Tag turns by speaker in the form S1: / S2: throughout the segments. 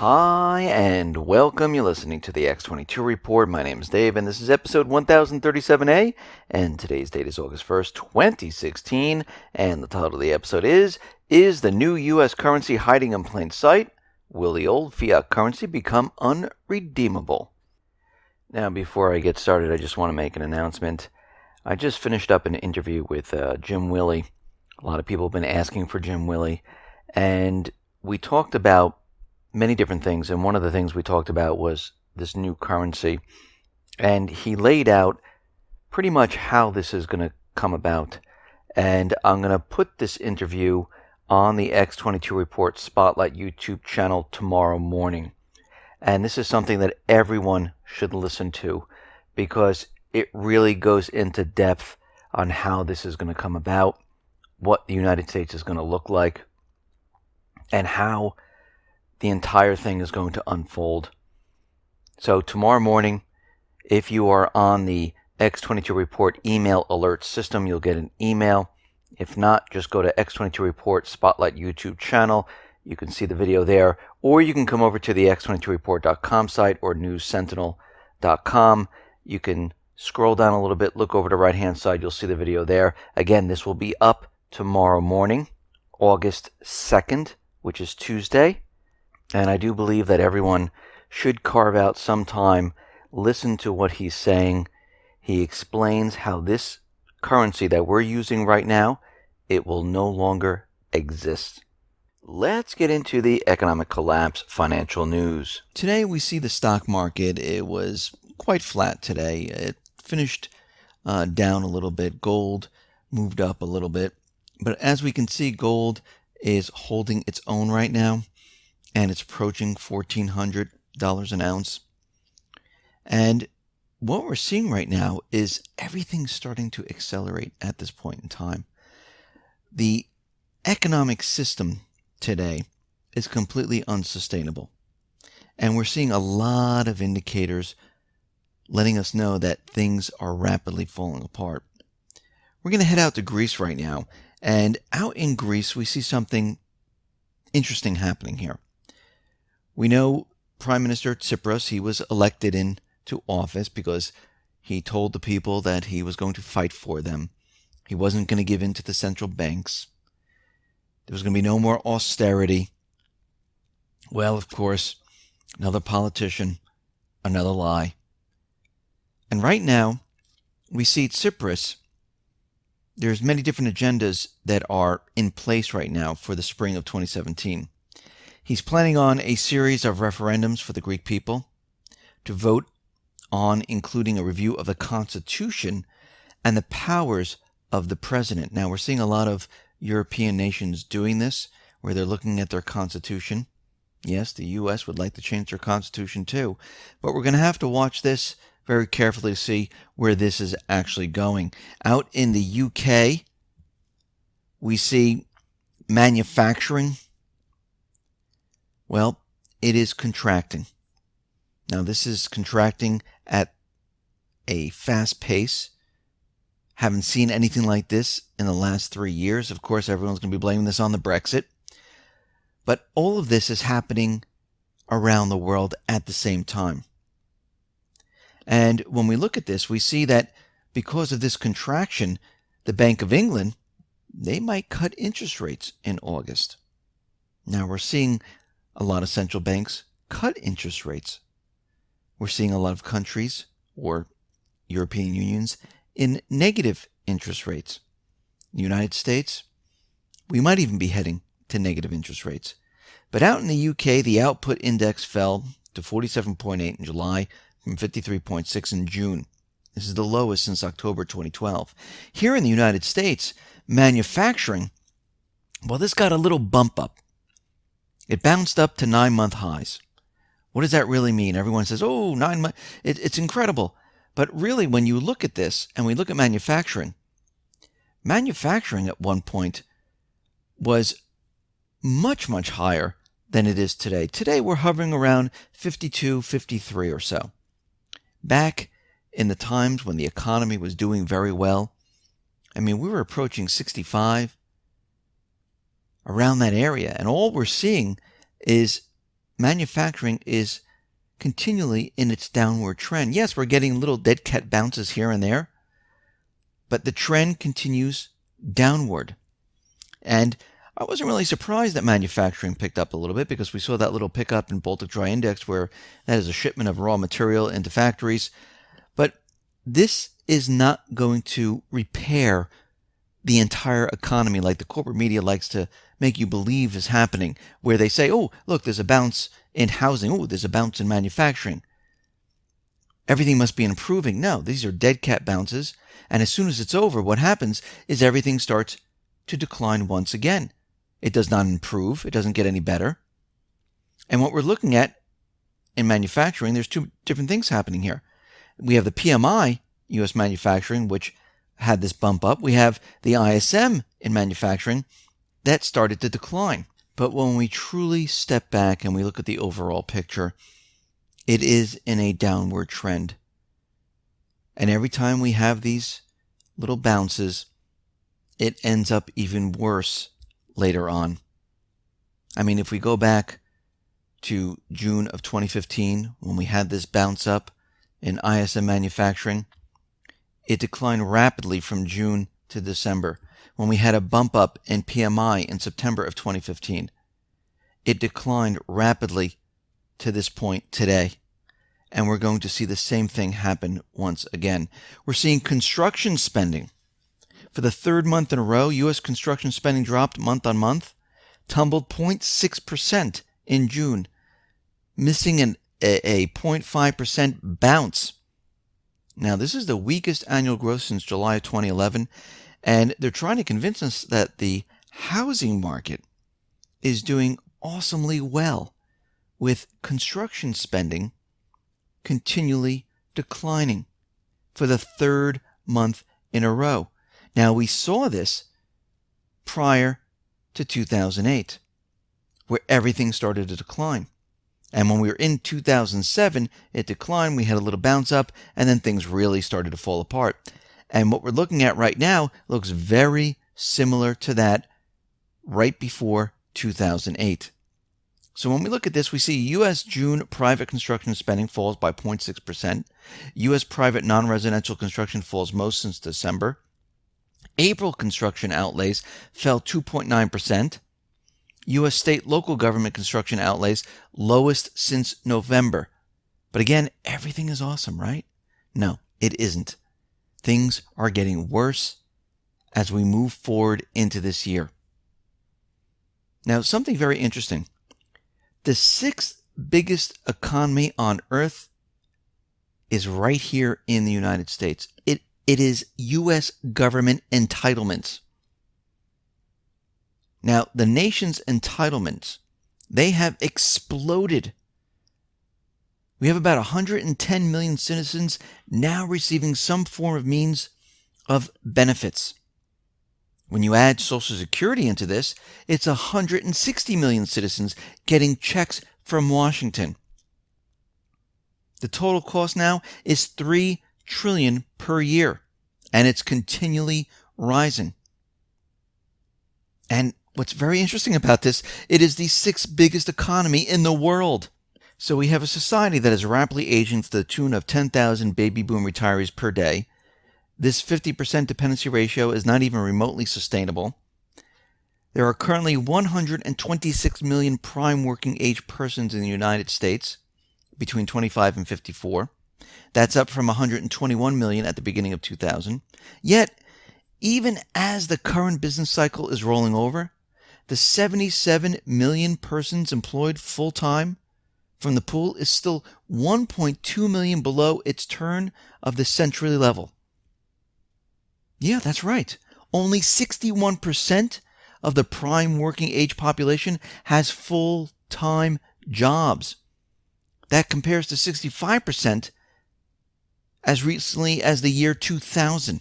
S1: Hi and welcome. You're listening to the X22 Report. My name is Dave and this is episode 1037A, and today's date is August 1st, 2016, and the title of the episode is the new U.S. currency hiding in plain sight? Will the old fiat currency become unredeemable? Now, before I get started, I just want to make an announcement. I just finished up an interview with Jim Willie. A lot of people have been asking for Jim Willie, and we talked about many different things, and one of the things we talked about was this new currency, and he laid out pretty much how this is going to come about. And I'm going to put this interview on the X22 Report Spotlight YouTube channel tomorrow morning. And this is something that everyone should listen to because it really goes into depth on how this is going to come about, what the United States is going to look like, and how the entire thing is going to unfold. So tomorrow morning, if you are on the X22 Report email alert system, you'll get an email. If not, just go to X22 Report Spotlight YouTube channel. You can see the video there, or you can come over to the x22report.com site or newssentinel.com. You can scroll down a little bit, look over the right-hand side, you'll see the video there. Again, this will be up tomorrow morning, August 2nd, which is Tuesday. And I do believe that everyone should carve out some time, listen to what he's saying. He explains how this currency that we're using right now, it will no longer exist. Let's get into the economic collapse financial news. Today we see the stock market. It was quite flat today. It finished down a little bit. Gold moved up a little bit. But as we can see, gold is holding its own right now, and it's approaching $1,400 an ounce. And what we're seeing right now is everything's starting to accelerate at this point in time. The economic system today is completely unsustainable. And we're seeing a lot of indicators letting us know that things are rapidly falling apart. We're going to head out to Greece right now. And out in Greece, we see something interesting happening here. We know Prime Minister Tsipras, he was elected into office because he told the people that he was going to fight for them. He wasn't going to give in to the central banks. There was going to be no more austerity. Well, of course, another politician, another lie. And right now, we see Tsipras. There's many different agendas that are in place right now for the spring of 2017. He's planning on a series of referendums for the Greek people to vote on, including a review of the Constitution and the powers of the president. Now, we're seeing a lot of European nations doing this, where they're looking at their Constitution. Yes, the U.S. would like to change their Constitution too, but we're going to have to watch this very carefully to see where this is actually going. Out in the UK, we see manufacturing. Well, it is contracting. Now, this is contracting at a fast pace. Haven't seen anything like this in the last 3 years. Of course, everyone's going to be blaming this on the Brexit. But all of this is happening around the world at the same time. And when we look at this, we see that because of this contraction, the Bank of England, they might cut interest rates in August. Now, we're seeing a lot of central banks cut interest rates. We're seeing a lot of countries or European unions in negative interest rates. In the United States, we might even be heading to negative interest rates. But out in the UK, the output index fell to 47.8 in July from 53.6 in June. This is the lowest since October 2012. Here in the United States, manufacturing, well, this got a little bump up. It bounced up to 9-month highs. What does that really mean? Everyone says, oh, 9 months, it's incredible. But really, when you look at this and we look at manufacturing at one point was much, much higher than it is today. Today, we're hovering around 52, 53 or so. Back in the times when the economy was doing very well, I mean, we were approaching 65, around that area. And all we're seeing is manufacturing is continually in its downward trend. Yes, we're getting little dead cat bounces here and there, but the trend continues downward. And I wasn't really surprised that manufacturing picked up a little bit, because we saw that little pickup in Baltic Dry Index, where that is a shipment of raw material into factories. But this is not going to repair the entire economy like the corporate media likes to make you believe is happening, where they say, oh, look, there's a bounce in housing. Oh, there's a bounce in manufacturing. Everything must be improving. No, these are dead cat bounces. And as soon as it's over, what happens is everything starts to decline once again. It does not improve. It doesn't get any better. And what we're looking at in manufacturing, there's two different things happening here. We have the PMI, U.S. manufacturing, which had this bump up. We have the ISM in manufacturing that started to decline. But when we truly step back and we look at the overall picture, it is in a downward trend. And every time we have these little bounces, it ends up even worse later on. I mean, if we go back to June of 2015, when we had this bounce up in ISM manufacturing, it declined rapidly from June to December. When we had a bump up in PMI in September of 2015, it declined rapidly to this point today. And we're going to see the same thing happen once again. We're seeing construction spending. For the third month in a row, U.S. construction spending dropped month on month, tumbled 0.6% in June, missing a 0.5% bounce. Now, this is the weakest annual growth since July of 2011, and they're trying to convince us that the housing market is doing awesomely well, with construction spending continually declining for the third month in a row. Now, we saw this prior to 2008, where everything started to decline. And when we were in 2007, it declined, we had a little bounce up, and then things really started to fall apart. And what we're looking at right now looks very similar to that right before 2008. So when we look at this, we see U.S. June private construction spending falls by 0.6%. U.S. private non-residential construction falls most since December. April construction outlays fell 2.9%. U.S. state local government construction outlays lowest since November. But again, everything is awesome, right? No, it isn't. Things are getting worse as we move forward into this year. Now, something very interesting. The sixth biggest economy on earth is right here in the United States. It is U.S. government entitlements. Now, the nation's entitlements, they have exploded. We have about 110 million citizens now receiving some form of means of benefits. When you add Social Security into this, it's 160 million citizens getting checks from Washington. The total cost now is $3 trillion per year, and it's continually rising. And what's very interesting about this, it is the sixth biggest economy in the world. So we have a society that is rapidly aging to the tune of 10,000 baby boom retirees per day. This 50% dependency ratio is not even remotely sustainable. There are currently 126 million prime working age persons in the United States between 25 and 54. That's up from 121 million at the beginning of 2000. Yet, even as the current business cycle is rolling over, the 77 million persons employed full-time from the pool is still 1.2 million below its turn of the century level. Yeah, that's right. Only 61% of the prime working age population has full-time jobs. That compares to 65% as recently as the year 2000.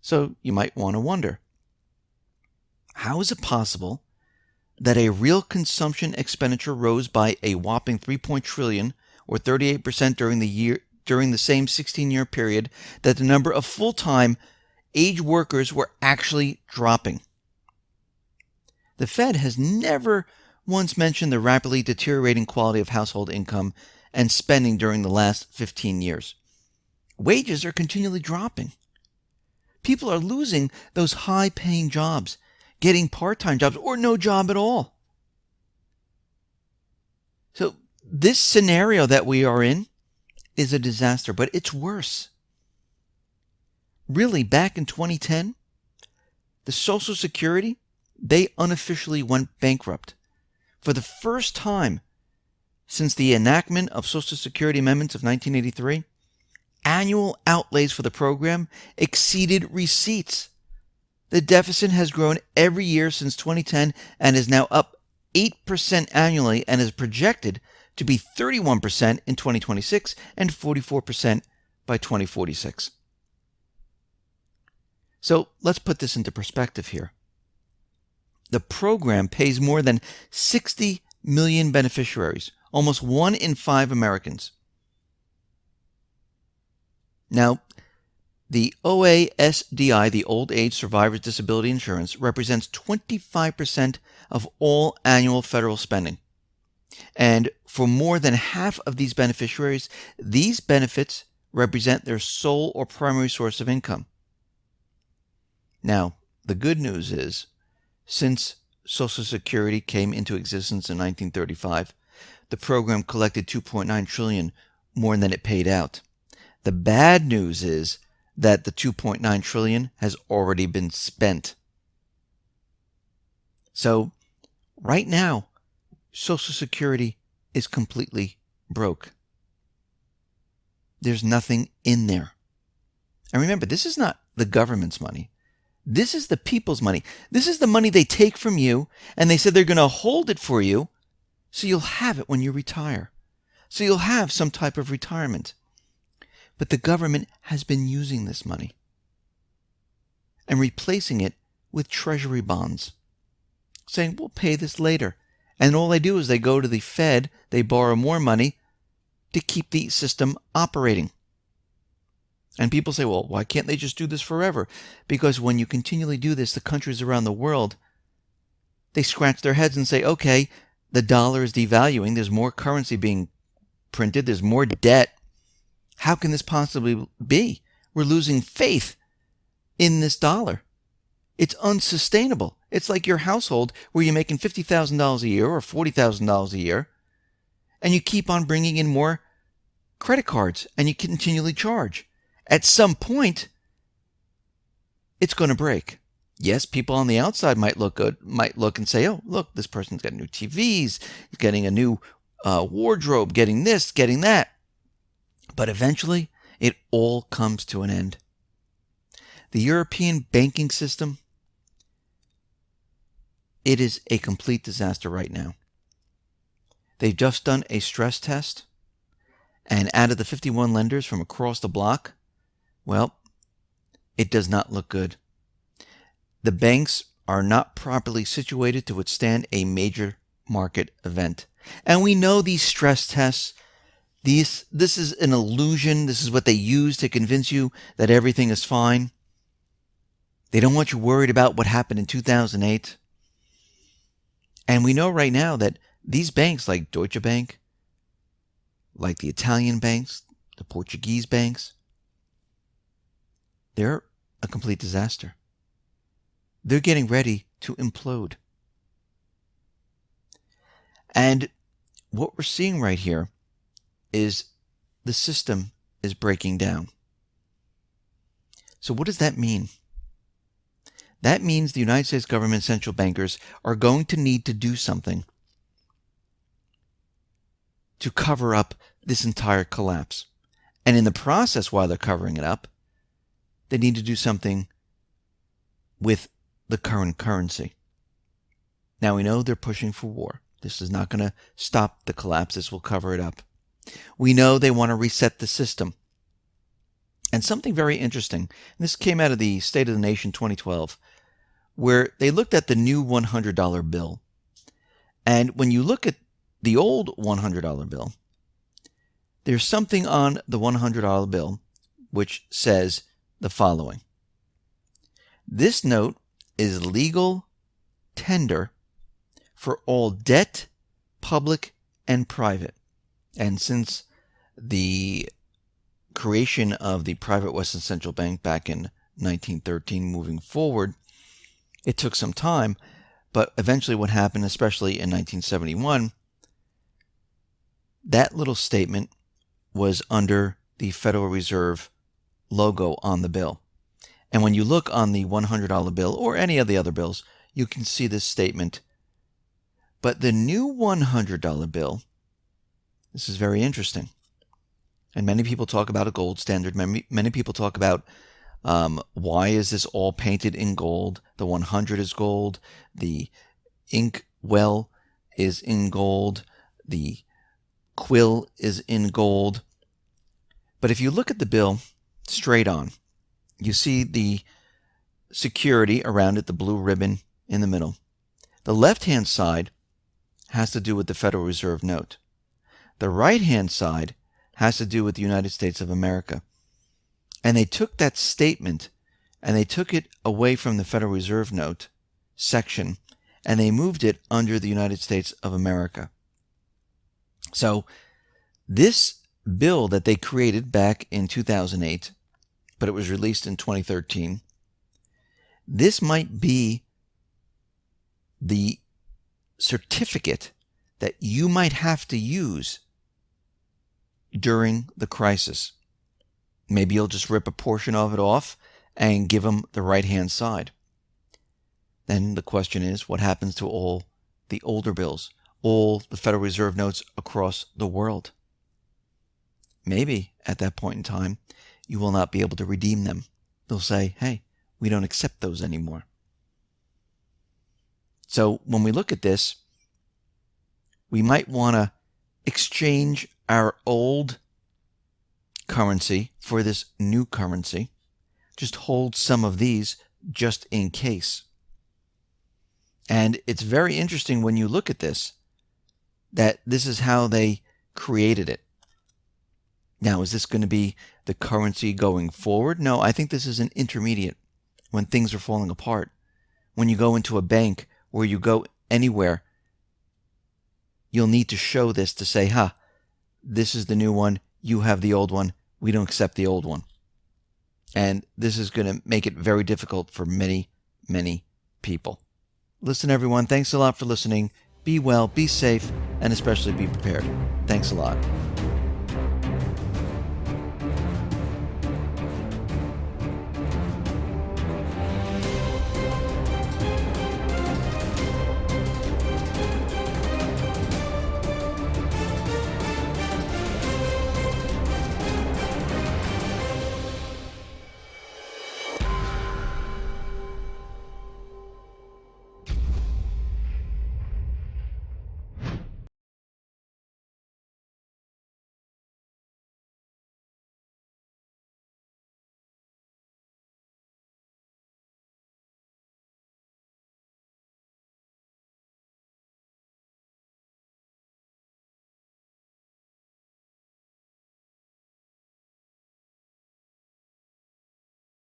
S1: So you might want to wonder, how is it possible that a real consumption expenditure rose by a whopping 3 trillion or 38% during the same 16-year period, that the number of full-time age workers were actually dropping? The Fed has never once mentioned the rapidly deteriorating quality of household income and spending during the last 15 years. Wages are continually dropping. People are losing those high-paying jobs, getting part-time jobs or no job at all. So this scenario that we are in is a disaster, but it's worse. Really, back in 2010, the Social Security, they unofficially went bankrupt. For the first time since the enactment of Social Security amendments of 1983, annual outlays for the program exceeded receipts. The deficit has grown every year since 2010 and is now up 8% annually and is projected to be 31% in 2026 and 44% by 2046. So let's put this into perspective here. The program pays more than 60 million beneficiaries, almost 1 in 5 Americans. Now, the OASDI, the Old Age Survivors Disability Insurance, represents 25% of all annual federal spending. And for more than half of these beneficiaries, these benefits represent their sole or primary source of income. Now, the good news is, since Social Security came into existence in 1935, the program collected $2.9 trillion more than it paid out. The bad news is that the $2.9 trillion has already been spent. So, right now, Social Security is completely broke. There's nothing in there. And remember, this is not the government's money. This is the people's money. This is the money they take from you, and they said they're going to hold it for you so you'll have it when you retire. So you'll have some type of retirement. But the government has been using this money and replacing it with treasury bonds, saying, we'll pay this later. And all they do is they go to the Fed, they borrow more money to keep the system operating. And people say, well, why can't they just do this forever? Because when you continually do this, the countries around the world, they scratch their heads and say, okay, the dollar is devaluing. There's more currency being printed. There's more debt. How can this possibly be? We're losing faith in this dollar. It's unsustainable. It's like your household where you're making $50,000 a year or $40,000 a year, and you keep on bringing in more credit cards and you continually charge. At some point, it's going to break. Yes, people on the outside might look good, might look and say, oh, look, this person's got new TVs, he's getting a new wardrobe, getting this, getting that. But eventually, it all comes to an end. The European banking system, it is a complete disaster right now. They've just done a stress test, and out of the 51 lenders from across the block, well, it does not look good. The banks are not properly situated to withstand a major market event. And we know these stress tests, this is an illusion. This is what they use to convince you that everything is fine. They don't want you worried about what happened in 2008. And we know right now that these banks like Deutsche Bank, like the Italian banks, the Portuguese banks, they're a complete disaster. They're getting ready to implode. And what we're seeing right here is the system is breaking down. So what does that mean? That means the United States government central bankers are going to need to do something to cover up this entire collapse. And in the process, while they're covering it up, they need to do something with the current currency. Now we know they're pushing for war. This is not going to stop the collapse. This will cover it up. We know they want to reset the system. And something very interesting, and this came out of the State of the Nation 2012, where they looked at the new $100 bill. And when you look at the old $100 bill, there's something on the $100 bill which says the following. This note is legal tender for all debt, public and private. And since the creation of the private Western Central Bank back in 1913 moving forward, it took some time, but eventually what happened, especially in 1971, that little statement was under the Federal Reserve logo on the bill. And when you look on the $100 bill or any of the other bills, you can see this statement. But the new $100 bill, this is very interesting. And many people talk about a gold standard. Many people talk about why is this all painted in gold? The 100 is gold. The ink well is in gold. The quill is in gold. But if you look at the bill straight on, you see the security around it, the blue ribbon in the middle. The left-hand side has to do with the Federal Reserve note. The right-hand side has to do with the United States of America. And they took that statement and they took it away from the Federal Reserve note section and they moved it under the United States of America. So this bill that they created back in 2008, but it was released in 2013, this might be the certificate that you might have to use during the crisis. Maybe you'll just rip a portion of it off and give them the right-hand side. Then the question is, what happens to all the older bills, all the Federal Reserve notes across the world? Maybe at that point in time, you will not be able to redeem them. They'll say, hey, we don't accept those anymore. So when we look at this, we might want to exchange our old currency for this new currency. Just hold some of these just in case. And it's very interesting when you look at this, that this is how they created it. Now, is this going to be the currency going forward? No, I think this is an intermediate when things are falling apart. When you go into a bank or you go anywhere, you'll need to show this to say, this is the new one, you have the old one, we don't accept the old one. And this is going to make it very difficult for many, many people. Listen, everyone, thanks a lot for listening. Be well, be safe, and especially be prepared. Thanks a lot.